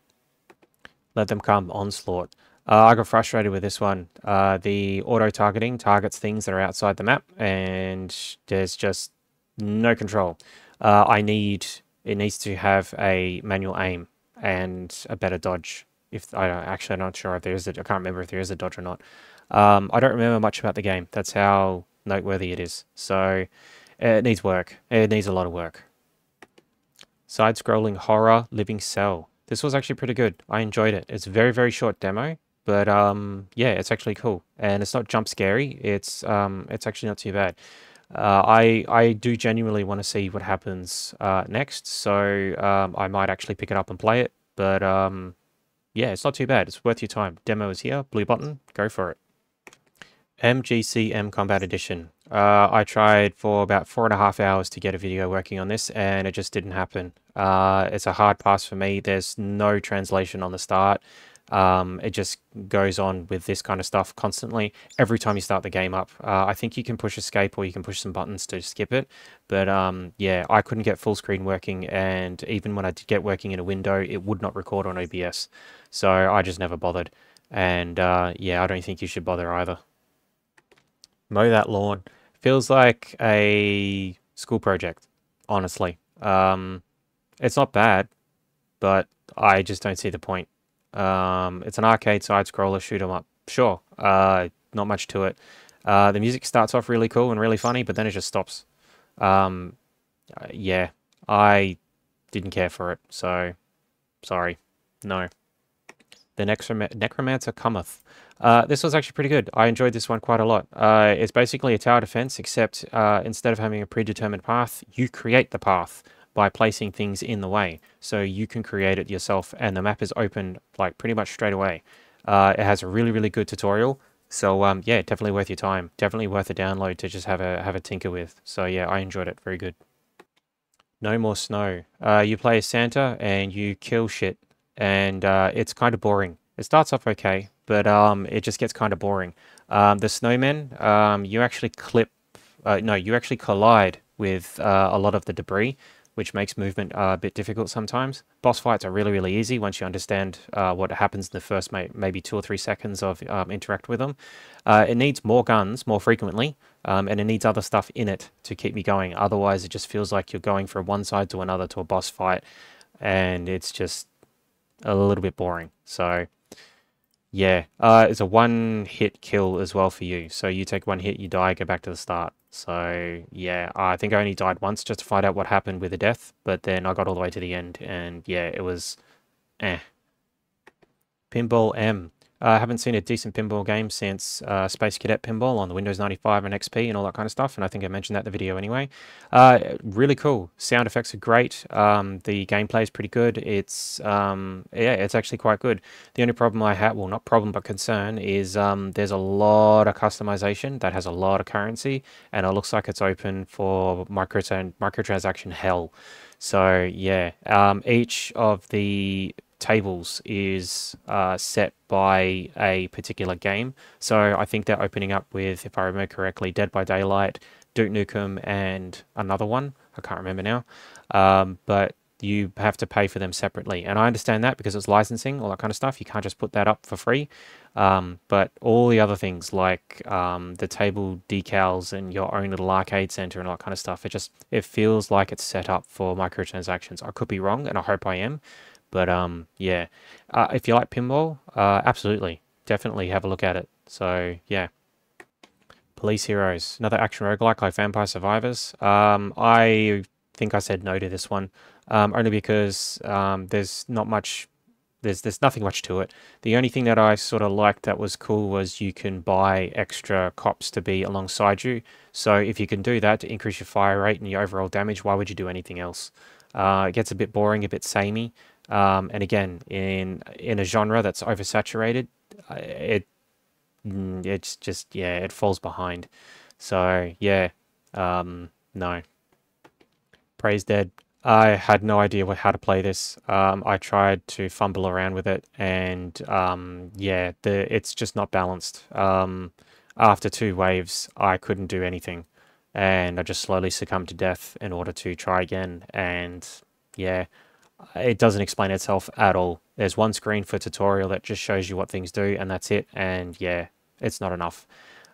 Let Them Come Onslaught. I got frustrated with this one. The auto-targeting targets things that are outside the map, and there's just no control. It needs to have a manual aim and a better dodge. If I actually, I'm not sure if there is a, I can't remember if there is a dodge or not. I don't remember much about the game. That's how noteworthy it is. So it needs work. It needs a lot of work. Side-scrolling horror living cell. This was actually pretty good. I enjoyed it. It's a very, very short demo, but yeah, it's actually cool. And it's not jump scary. It's actually not too bad. I do genuinely want to see what happens next, so I might actually pick it up and play it. But yeah, it's not too bad. It's worth your time. Demo is here. Blue button. Go for it. MGCM Combat Edition. I tried for about 4.5 hours to get a video working on this, and it just didn't happen. It's a hard pass for me. There's no translation on the start. It just goes on with this kind of stuff constantly every time you start the game up. I think you can push escape or you can push some buttons to skip it. But yeah, I couldn't get full screen working, and even when I did get working in a window, it would not record on OBS. So I just never bothered. And yeah, I don't think you should bother either. Mow that lawn. Feels like a school project, honestly. It's not bad, but I just don't see the point. It's an arcade side scroller, shoot 'em up. Sure, not much to it. The music starts off really cool and really funny, but then it just stops. Um, yeah, I didn't care for it, so sorry. No. The Necromancer Cometh. This was actually pretty good. I enjoyed this one quite a lot. It's basically a tower defense, except instead of having a predetermined path, you create the path by placing things in the way. So you can create it yourself, and the map is open like pretty much straight away. It has a really, really good tutorial. So yeah, definitely worth your time. Definitely worth a download to just have a tinker with. So yeah, I enjoyed it. Very good. No More Snow. You play as Santa and you kill shit, and it's kind of boring. It starts off okay, but it just gets kind of boring. The snowmen, you actually no, you actually collide with a lot of the debris, which makes movement a bit difficult sometimes. Boss fights are really, really easy once you understand what happens in the first maybe 2 or 3 seconds of interact with them. It needs more guns more frequently, and it needs other stuff in it to keep me going. Otherwise, it just feels like you're going from one side to another to a boss fight, and it's just a little bit boring. So yeah, it's a one-hit kill as well for you. So you take one hit, you die, go back to the start. So yeah, I think I only died once just to find out what happened with the death, but then I got all the way to the end, and yeah, it was eh. Pinball M. I haven't seen a decent pinball game since Space Cadet Pinball on the Windows 95 and XP and all that kind of stuff, and I think I mentioned that in the video anyway. Really cool. Sound effects are great. The gameplay is pretty good. It's yeah, it's actually quite good. The only problem I have, well, not problem but concern, is there's a lot of customization that has a lot of currency, and it looks like it's open for microtransaction hell. So yeah, each of the tables is set by a particular game. So I think they're opening up with, if I remember correctly, Dead by Daylight, Duke Nukem, and another one. I can't remember now. But you have to pay for them separately. And I understand that because it's licensing, all that kind of stuff. You can't just put that up for free. But all the other things like the table decals and your own little arcade center and all that kind of stuff, it feels like it's set up for microtransactions. I could be wrong, and I hope I am. But yeah, if you like pinball, absolutely, definitely have a look at it. So yeah, Police Heroes, another action roguelike like Vampire Survivors. I think I said no to this one, only because there's not much. There's nothing much to it. The only thing that I sort of liked that was cool was you can buy extra cops to be alongside you. So if you can do that to increase your fire rate and your overall damage, why would you do anything else? It gets a bit boring, a bit samey. And again, in a genre that's oversaturated, it's just, yeah, it falls behind. So yeah, no. Praise Dead. I had no idea how to play this. I tried to fumble around with it, and yeah, it's just not balanced. After 2 waves, I couldn't do anything, and I just slowly succumbed to death in order to try again. And yeah, it doesn't explain itself at all. There's one screen for tutorial that just shows you what things do, and that's it. And yeah, it's not enough.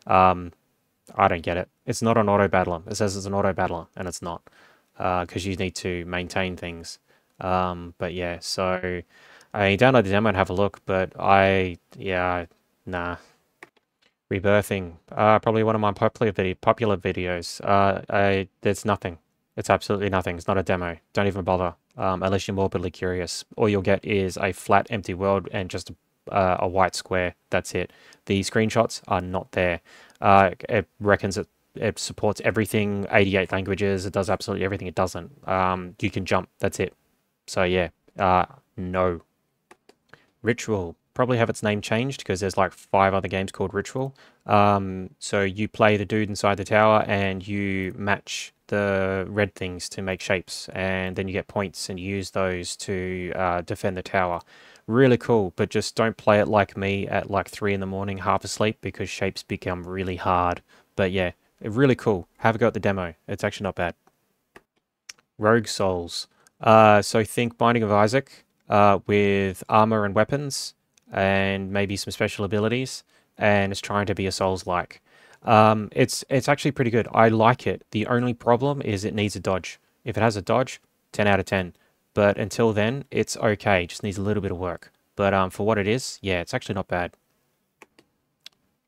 I don't get it. It's not an auto battler. It says it's an auto battler, and it's not, because you need to maintain things. But yeah, so I mean, download the demo and have a look, but yeah, nah. Rebirthing, probably one of my popular videos. There's nothing. It's absolutely nothing. It's not a demo. Don't even bother. Unless you're morbidly curious. All you'll get is a flat, empty world and just a white square. That's it. The screenshots are not there. It reckons it supports everything, 88 languages. It does absolutely everything. It doesn't. You can jump. That's it. So yeah, no. Ritual probably have its name changed because there's like 5 other games called Ritual. So you play the dude inside the tower and you match the red things to make shapes, and then you get points and use those to defend the tower. Really cool, but just don't play it like me at like 3 in the morning, half asleep, because shapes become really hard. But yeah, really cool. Have a go at the demo. It's actually not bad. Rogue Souls. So think Binding of Isaac with armor and weapons and maybe some special abilities, and it's trying to be a Souls-like. It's actually pretty good. I like it. The only problem is it needs a dodge. If it has a dodge, 10 out of 10. But until then, it's okay. Just needs a little bit of work. But for what it is, yeah, it's actually not bad.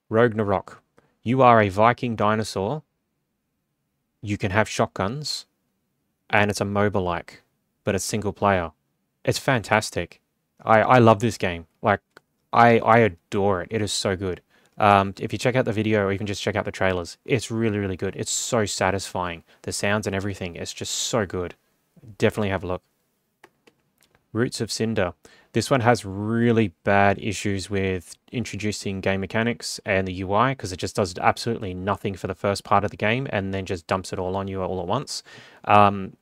Rogue Narok. You are a Viking dinosaur. You can have shotguns, and it's a MOBA-like, but it's single player. It's fantastic. I love this game. Like, I adore it. It is so good. If you check out the video or even just check out the trailers, it's really, really good. It's so satisfying. The sounds and everything, it's just so good. Definitely have a look. Roots of Cinder. This one has really bad issues with introducing game mechanics and the UI, because it just does absolutely nothing for the first part of the game and then just dumps it all on you all at once.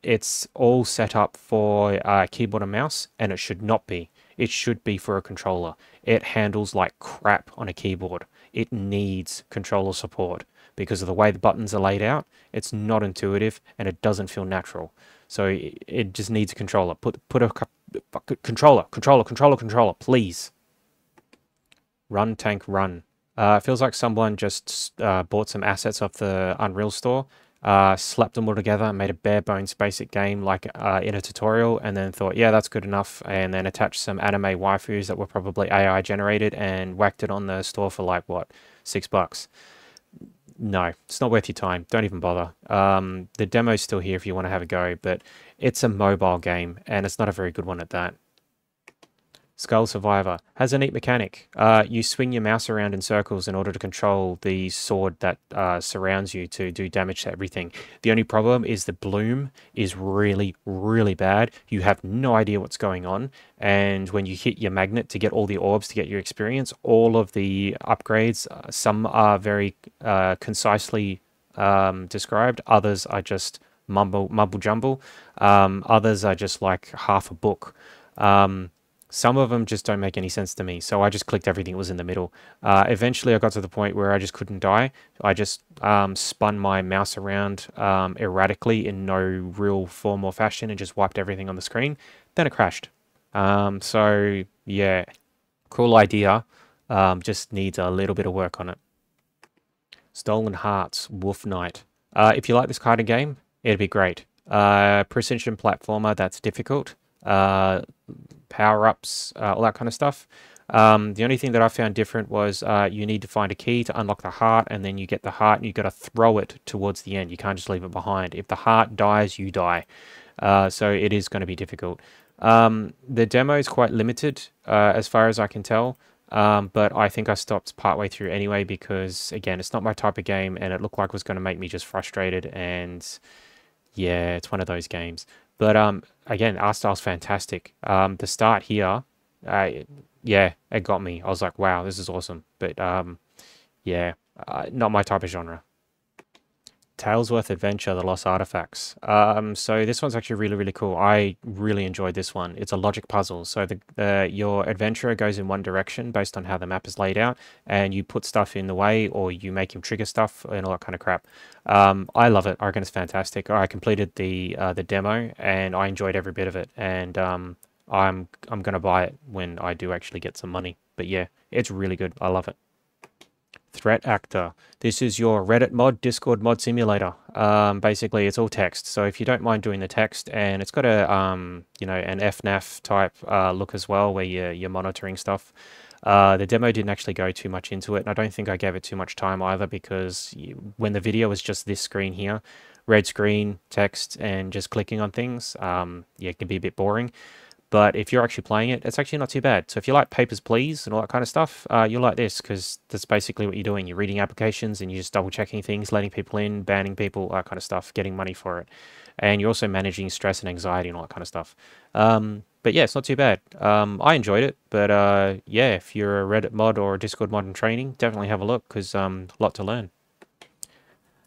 It's all set up for keyboard and mouse, and it should not be. It should be for a controller. It handles like crap on a keyboard. It needs controller support because of the way the buttons are laid out. It's not intuitive and it doesn't feel natural. So it just needs a controller. Put a controller, please. Run Tank Run. Feels like someone just bought some assets off the Unreal store, slapped them all together, made a bare bones basic game like in a tutorial, and then thought, yeah, that's good enough, and then attached some anime waifus that were probably AI generated and whacked it on the store for like, what, $6? No, it's not worth your time. Don't even bother. The demo's still here if you want to have a go, but it's a mobile game, and it's not a very good one at that. Skull Survivor has a neat mechanic. You swing your mouse around in circles in order to control the sword that surrounds you to do damage to everything. The only problem is the bloom is really, really bad. You have no idea what's going on, and when you hit your magnet to get all the orbs to get your experience, all of the upgrades, some are very concisely described, others are just mumble jumble, others are just like half a book. Some of them just don't make any sense to me, so I just clicked everything that was in the middle. Eventually, I got to the point where I just couldn't die. I just spun my mouse around erratically in no real form or fashion and just wiped everything on the screen. Then it crashed. So, yeah, cool idea. Just needs a little bit of work on it. Stolen Hearts, Wolf Knight. If you like this kind of game, it'd be great. Precision platformer that's difficult. Power-ups, all that kind of stuff. The only thing that I found different was you need to find a key to unlock the heart, and then you get the heart and you got to throw it towards the end. You can't just leave it behind. If the heart dies, you die. So it is going to be difficult. The demo is quite limited as far as I can tell, but I think I stopped partway through anyway because, again, it's not my type of game and it looked like it was going to make me just frustrated, and yeah, it's one of those games. But again, art style's fantastic. The start here, yeah, it got me. I was like, wow, this is awesome. But yeah, not my type of genre. Talesworth Adventure, The Lost Artifacts. So this one's actually really, really cool. I really enjoyed this one. It's a logic puzzle. So your adventurer goes in one direction based on how the map is laid out, and you put stuff in the way, or you make him trigger stuff and all that kind of crap. I love it. I reckon it's fantastic. I completed the demo, and I enjoyed every bit of it. And I'm gonna buy it when I do actually get some money. But yeah, it's really good. I love it. Threat Actor. This is your Reddit mod, Discord mod simulator. Basically, it's all text. So if you don't mind doing the text, and it's got a you know, an FNAF type look as well, where you're monitoring stuff. The demo didn't actually go too much into it, and I don't think I gave it too much time either, because when the video was just this screen here, red screen, text, and just clicking on things, yeah, it can be a bit boring. But if you're actually playing it, it's actually not too bad. So if you like Papers, Please and all that kind of stuff, you'll like this, because that's basically what you're doing. You're reading applications and you're just double checking things, letting people in, banning people, all that kind of stuff, getting money for it. And you're also managing stress and anxiety and all that kind of stuff. But yeah, it's not too bad. I enjoyed it, but yeah, if you're a Reddit mod or a Discord mod in training, definitely have a look, because a lot to learn.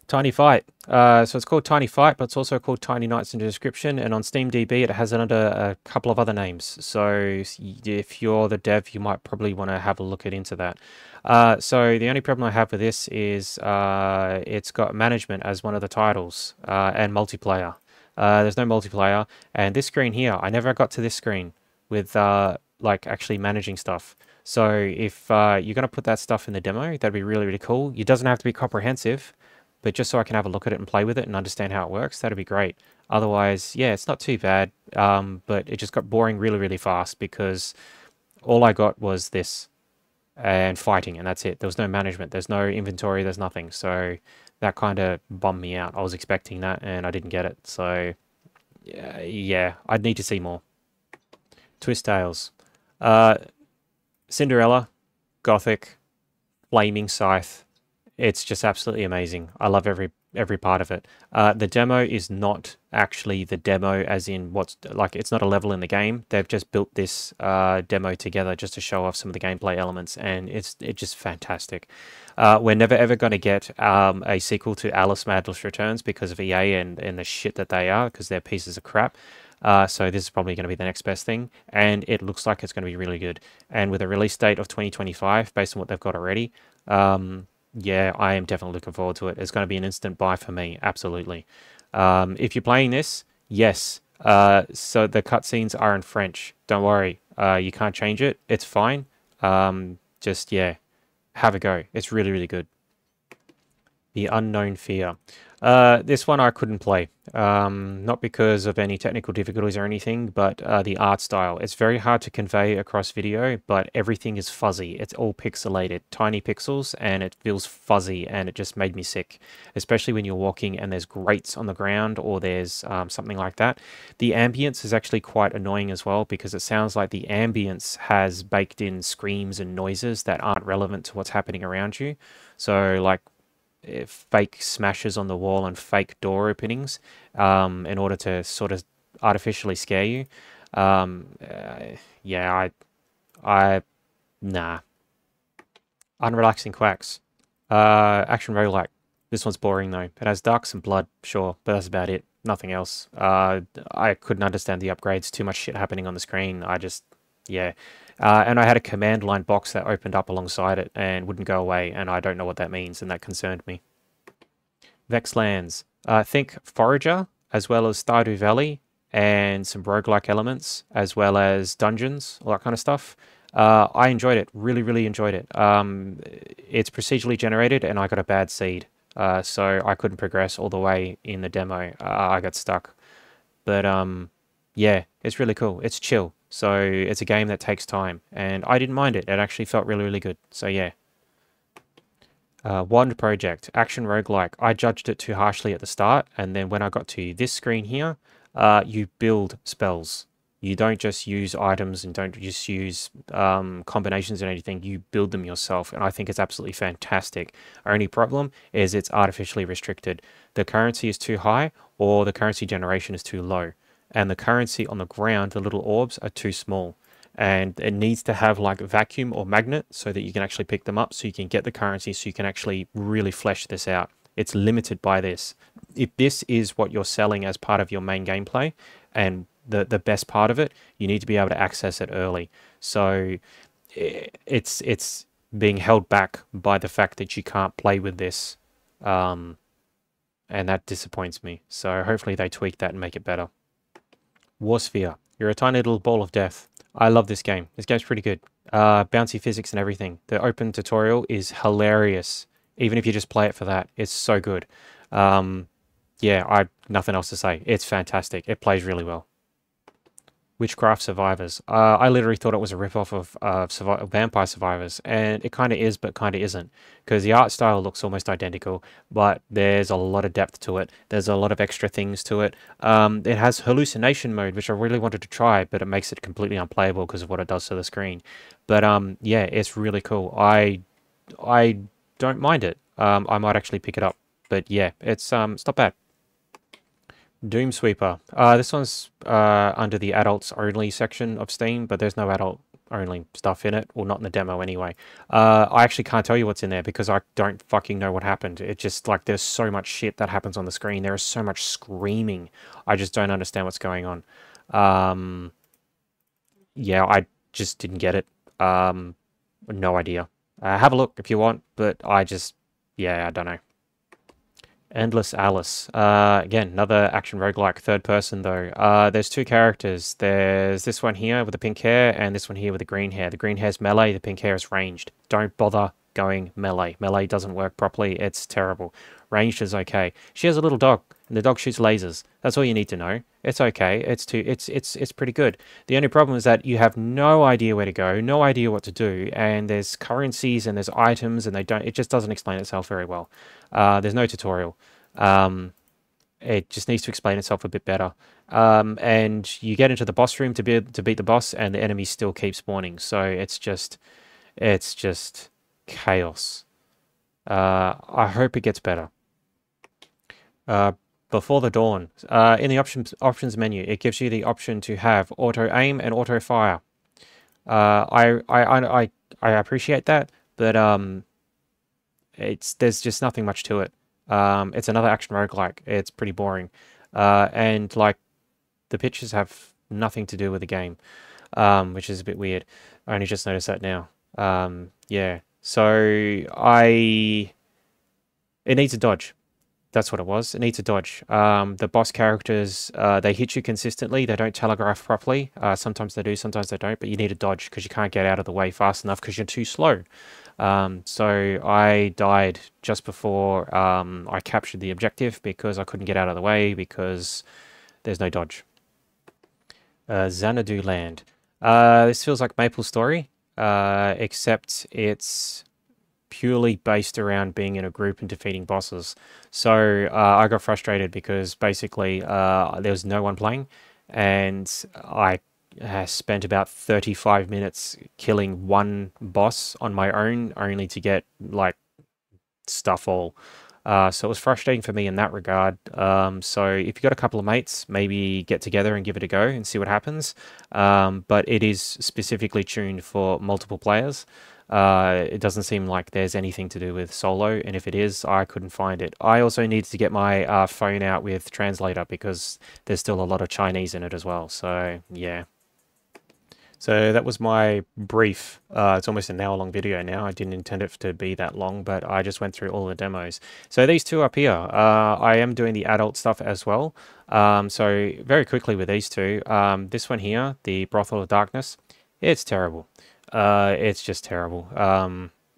Tiny Fight. So it's called Tiny Fight, but it's also called Tiny Nights in the description. And on SteamDB, it has it under a couple of other names. So if you're the dev, you might probably want to have a look into that. So the only problem I have with this is it's got management as one of the titles and multiplayer. There's no multiplayer. And this screen here, I never got to this screen with like actually managing stuff. So if you're going to put that stuff in the demo, that'd be really, really cool. It doesn't have to be comprehensive, but just so I can have a look at it and play with it and understand how it works, that'd be great. Otherwise, yeah, it's not too bad, but it just got boring really, really fast, because all I got was this and fighting, and that's it. There was no management, there's no inventory, there's nothing. So that kind of bummed me out. I was expecting that, and I didn't get it. So yeah, I'd need to see more. Twist Tales. Cinderella, Gothic, Flaming Scythe. It's just absolutely amazing. I love every part of it. The demo is not actually the demo as in what's like, it's not a level in the game. They've just built this demo together just to show off some of the gameplay elements, and it's just fantastic. We're never ever going to get a sequel to Alice Madness Returns because of EA and the shit that they are, because they're pieces of crap. So this is probably going to be the next best thing, and it looks like it's going to be really good. And with a release date of 2025, based on what they've got already, yeah, I am definitely looking forward to it. It's going to be an instant buy for me, absolutely. If you're playing this, yes. So the cutscenes are in French. Don't worry. You can't change it. It's fine. Just, yeah, have a go. It's really, really good. The Unknown Fear. This one I couldn't play. Not because of any technical difficulties or anything, but the art style. It's very hard to convey across video, but everything is fuzzy. It's all pixelated, tiny pixels, and it feels fuzzy, and it just made me sick. Especially when you're walking and there's grates on the ground, or there's something like that. The ambience is actually quite annoying as well, because it sounds like the ambience has baked in screams and noises that aren't relevant to what's happening around you. So like fake smashes on the wall and fake door openings in order to sort of artificially scare you. Yeah, nah. Unrelaxing Quacks. Action roguelike. This one's boring though. It has darks and blood, sure, but that's about it. Nothing else. I couldn't understand the upgrades. Too much shit happening on the screen. Yeah. And I had a command line box that opened up alongside it and wouldn't go away, and I don't know what that means, and that concerned me. Vexlands. Think Forager, as well as Stardew Valley, and some roguelike elements, as well as dungeons, all that kind of stuff. I enjoyed it, really, really enjoyed it. It's procedurally generated, and I got a bad seed, so I couldn't progress all the way in the demo. I got stuck. But yeah, it's really cool. It's chill. So it's a game that takes time, and I didn't mind it. It actually felt really, really good. So yeah. Wand Project, action roguelike. I judged it too harshly at the start, and then when I got to this screen here, you build spells. You don't just use items and don't just use combinations and anything. You build them yourself, and I think it's absolutely fantastic. Our only problem is it's artificially restricted. The currency is too high, or the currency generation is too low. And the currency on the ground, the little orbs, are too small. And it needs to have like a vacuum or magnet so that you can actually pick them up, so you can get the currency, so you can actually really flesh this out. It's limited by this. If this is what you're selling as part of your main gameplay, and the best part of it, you need to be able to access it early. So it's being held back by the fact that you can't play with this. And that disappoints me. So hopefully they tweak that and make it better. Warsphere. You're a tiny little ball of death. I love this game. This game's pretty good. Bouncy physics and everything. The open tutorial is hilarious. Even if you just play it for that, it's so good. Um, yeah, I nothing else to say. It's fantastic. It plays really well. Witchcraft Survivors. I literally thought it was a ripoff of Vampire Survivors, and it kind of is, but kind of isn't, because the art style looks almost identical, but there's a lot of depth to it. There's a lot of extra things to it. It has hallucination mode, which I really wanted to try, but it makes it completely unplayable because of what it does to the screen. But yeah, it's really cool. I don't mind it. I might actually pick it up, but yeah, it's not bad. Doom Sweeper. This one's under the adults only section of Steam, but there's no adult only stuff in it, or not in the demo anyway. I actually can't tell you what's in there because I don't fucking know what happened. It just like there's so much shit that happens on the screen. There is so much screaming. I just don't understand what's going on. Yeah, I just didn't get it. No idea. Have a look if you want, but yeah, I don't know. Endless Alice. Again, another action roguelike, third person though. There's two characters. There's this one here with the pink hair and this one here with the green hair. The green hair's melee, the pink hair is ranged. Don't bother going melee. Melee doesn't work properly. It's terrible. Ranged is okay. She has a little dog, and the dog shoots lasers. That's all you need to know. It's okay. It's pretty good. The only problem is that you have no idea where to go, no idea what to do, and there's currencies and there's items, and it just doesn't explain itself very well. There's no tutorial. It just needs to explain itself a bit better. And you get into the boss room to beat the boss, and the enemies still keep spawning. So it's just chaos. I hope it gets better. Before the dawn, in the options menu, it gives you the option to have auto aim and auto fire. I appreciate that, but there's just nothing much to it. It's another action roguelike. It's pretty boring, and like the pictures have nothing to do with the game, which is a bit weird. I only just noticed that now. Yeah, so it needs a dodge. That's what it was. It needs a dodge. The boss characters, they hit you consistently. They don't telegraph properly. Sometimes they do, sometimes they don't, but you need a dodge because you can't get out of the way fast enough because you're too slow. So I died just before I captured the objective because I couldn't get out of the way because there's no dodge. Xanadu Land. This feels like MapleStory, except it's purely based around being in a group and defeating bosses. So I got frustrated because basically there was no one playing, and I spent about 35 minutes killing one boss on my own, only to get like stuff all. So it was frustrating for me in that regard. So if you've got a couple of mates, maybe get together and give it a go and see what happens. But it is specifically tuned for multiple players. It doesn't seem like there's anything to do with solo, and if it is, I couldn't find it. I also needed to get my phone out with translator because there's still a lot of Chinese in it as well. So yeah. So that was my brief. It's almost an hour-long video now. I didn't intend it to be that long, but I just went through all the demos. So these two up here, I am doing the adult stuff as well. So very quickly with these two, this one here, the Brothel of Darkness, it's terrible. It's just terrible.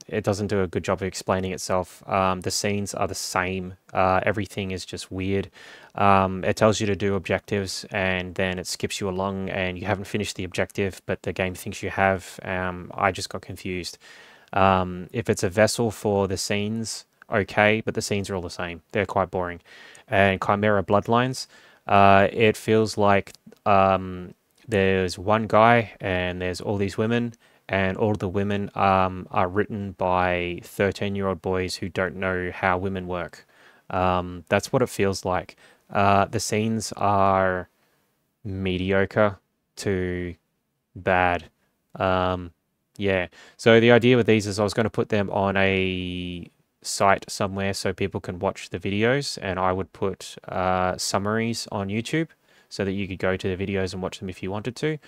It doesn't do a good job of explaining itself. The scenes are the same. Everything is just weird. It tells you to do objectives and then it skips you along and you haven't finished the objective, but the game thinks you have. I just got confused. If it's a vessel for the scenes, okay, but the scenes are all the same. They're quite boring. And Chimera Bloodlines, it feels like there's one guy and there's all these women, and all the women are written by 13-year-old boys who don't know how women work. That's what it feels like. The scenes are mediocre to bad. Yeah, so the idea with these is I was going to put them on a site somewhere so people can watch the videos, and I would put summaries on YouTube so that you could go to the videos and watch them if you wanted to.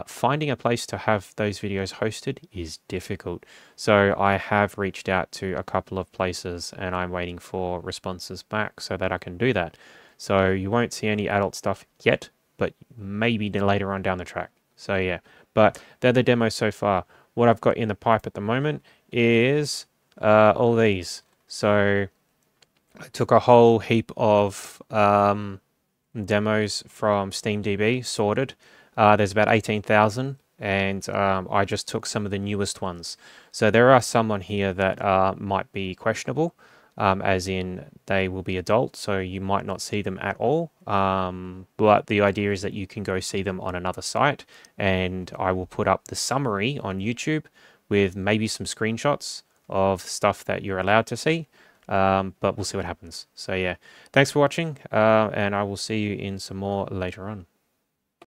Finding a place to have those videos hosted is difficult. So I have reached out to a couple of places and I'm waiting for responses back so that I can do that. So you won't see any adult stuff yet, but maybe later on down the track. So yeah, But they're the demos so far. What I've got in the pipe at the moment is all these. So I took a whole heap of demos from SteamDB, sorted. There's about 18,000, and I just took some of the newest ones. So there are some on here that might be questionable, as in they will be adult, so you might not see them at all. But the idea is that you can go see them on another site, and I will put up the summary on YouTube with maybe some screenshots of stuff that you're allowed to see. But we'll see what happens. So yeah, thanks for watching, and I will see you in some more later on.